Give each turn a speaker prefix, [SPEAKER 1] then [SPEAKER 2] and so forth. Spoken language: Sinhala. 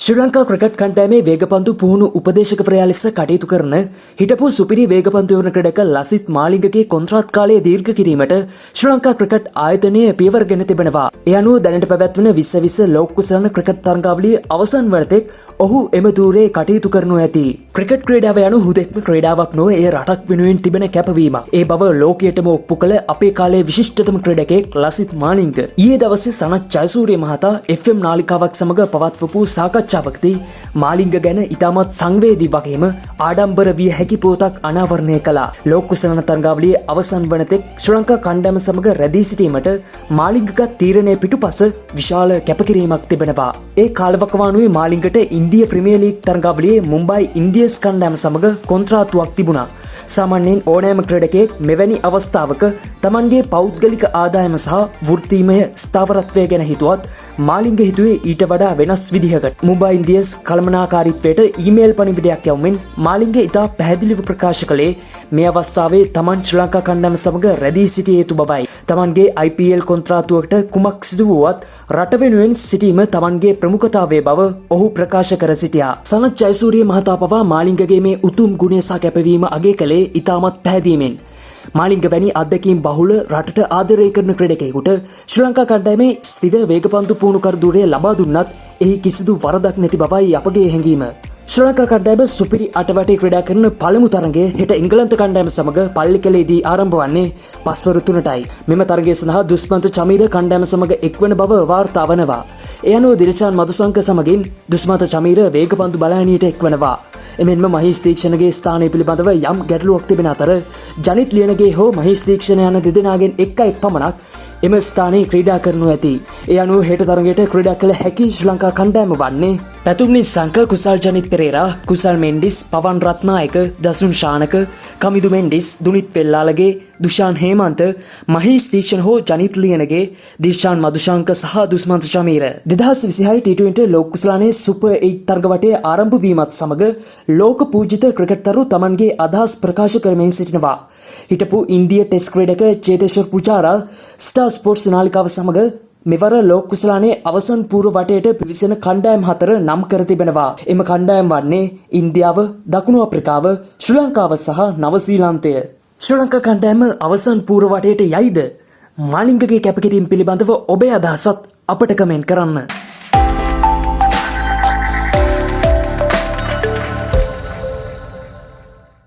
[SPEAKER 1] ශ්‍රී ලංකා ක්‍රිකට් කණ්ඩායමේ වේගපන්දු පුහුණු උපදේශකවරයා ලෙස කටයුතු කරන හිටපු සුපිරි වේගපන්දු යවන ක්‍රීඩක ලසිත් මාලිංගගේ කොන්ත්‍රාත් කාලය දීර්ඝ කිරීමට ශ්‍රී ලංකා ක්‍රිකට් ආයතනය පියවර ගෙන තිබෙනවා. ඒ අනුව දැනට පැවැත්වෙන 2020 ලෝක කුසලාන ක්‍රිකට් තරඟාවලියේ අවසන් වන තෙක් ඔහු එම ධූරයේ කටයුතු කරනු ඇති. ක්‍රිකට් ක්‍රීඩාව යනු හුදෙක්ම ක්‍රීඩාවක් නොව එය රටක් වෙනුවෙන් තිබෙන කැපවීමක්. ඒ බව ලෝකයටම ඔප්පු කළ අපේ කාලයේ විශිෂ්ටතම ක්‍රීඩකයෙක් ලසිත් මාලිංග ඊයේ දවසේ සනත් ජයසූරිය මහතා FM නාලිකාවක් සමග පවත්වපු සාකච්ඡාවකදී මාලිංග ගැන ඉතාමත් සංවේදී වගේම ආඩම්බර විය හැකි පුවතක් අනාවරණය කළා. ලෝක කුසලාන තරඟාවලියේ අවසන් වන තෙක් ශ්‍රී ලංකා කණ්ඩායම සමග රැඳී සිටීමට මාලිංගගත් තීරණය පිටුපස විශාල කැපකිරීමක් තිබෙනවා. ඒ කාලවකවානුවේ මාලිංගට ඉන්දිය ප්‍රීමියර් ලීග් තරඟාවලියේ මුම්බයි ඉන්දියන්ස් කණ්ඩායම සමග කොන්ත්‍රාත්තුවක් තිබුණා. සාමාන්‍යයෙන් ඕනෑම ක්‍රීඩකයෙක් මෙවැනි අවස්ථාවක තමන්ගේ පෞද්ගලික ආදායම සහ වෘත්තීමය ස්ථාවරත්වය ගැන හිතුවත් මාලිංග හිතුවේ ඊට වඩා වෙනස් විදිහකට. මුම්බයි ඉන්දියන්ස් කළමනාකාරීත්වයට ඊමේල් පණිවිඩයක් යවමින් මාලිංග ඉතා පැහැදිලිව ප්‍රකාශ කළේ මේ අවස්ථාවේ තමන් ශ්‍රී ලංකා කණ්ඩායම සමග රැඳී සිටිය යුතු බවයි. තමන්ගේ IPL කොන්ත්‍රාත්තුවකට කුමක් සිදු වුවත් රට වෙනුවෙන් සිටීම තමන්ගේ ප්‍රමුඛතාවයේ බව ඔහු ප්‍රකාශ කර සිටියා. සනත් ජයසූරිය මහතා පවා මාලිංගගේ මේ උතුම් ගුණය සහ කැපවීම අගය කළේ ඉතාමත් පැහැදීමෙන්. මාලිංග වැනි අත්දැකීම් බහුල රටට ආදරය කරන ක්‍රීඩකයෙකුට ශ්‍රී ලංකා කණ්ඩායමේ ස්ථිර වේගපන්දු පුහුණුකරු ධූරය ලබා දුන්නත් එහි කිසිදු වරදක් නැති බවයි අපගේ හැඟීම. ශ්‍රී ලංකා කණ්ඩායම සුපිරි අටවටේ ක්‍රීඩා කරන පළමු තරගය හෙට එංගලන්ත කණ්ඩායම සමග පල්ලිකලේදී ආරම්භ වන්නේ පස්වරු 3ටයි. මෙම තරගය සඳහා දුෂ්මන්ත චමීර කණ්ඩායම සමග එක්වන බව වාර්තා වනවා. ඒ අනුව දිල්ෂාන් මදුසංක සමගින් දුෂ්මන්ත චමීර වේගපන්දු බලහණියට එක්වනවා. එමෙන්ම මහේෂ් තීක්ෂණගේ ස්ථානය පිළිබඳව යම් ගැටලුවක් තිබෙන අතර ජනිත් ලියනගේ හෝ මහේෂ් තීක්ෂණ යන දෙදෙනාගෙන් එක් පමණක් එම ස්ථානයේ ක්‍රීඩා කරනු ඇති. ඒ අනුව හෙට තරගයට ක්‍රීඩා කළ හැකි ශ්‍රී ලංකා කණ්ඩායම වන්නේ පැතුම් නිස්සංක, කුසල් ජනිත් පෙරේරා, කුසල් මෙන්ඩිස්, පවන් රත්නායක, දසුන් ශානක, කමිදු මෙන්ඩිස්, දුනිත් වෙල්ලාලගේ, දුෂාන් හේමන්ත, මහේෂ් තීක්ෂණ හෝ ජනිත් ලියනගේ, දිල්ෂාන් මදුශංක සහ දුෂ්මන්ත චමීර. 2026 T20 ලෝක කුසලානේ සුපර් 8 තරගවටයේ ආරම්භ වීමත් සමග ලෝක පූජිත ක්‍රිකට්තරු තමන්ගේ අදහස් ප්‍රකාශ කරමින් සිටිනවා. හිටපු ඉන්දිය ටෙස්ට් ක්‍රීඩක චේතේශ්වර් පුජාරා ස්ටාර් ස්පෝර්ට්ස් නාලිකාව සමග මෙවර ලෝක කුසලානේ අවසන් පූර්ව වටයට පිවිසෙන කණ්ඩායම් 4 නම් කර තිබෙනවා. එම කණ්ඩායම් වන්නේ ඉන්දියාව, දකුණු අප්‍රිකාව, ශ්‍රී ලංකාව සහ නවසීලන්තය. ශ්‍රී ලංකා කණ්ඩායම අවසන් පූර්ව වටයට යයිද? මාලිංගගේ කැපකිරීම පිළිබඳව ඔබේ අදහසත් අපට කමෙන්ට් කරන්න.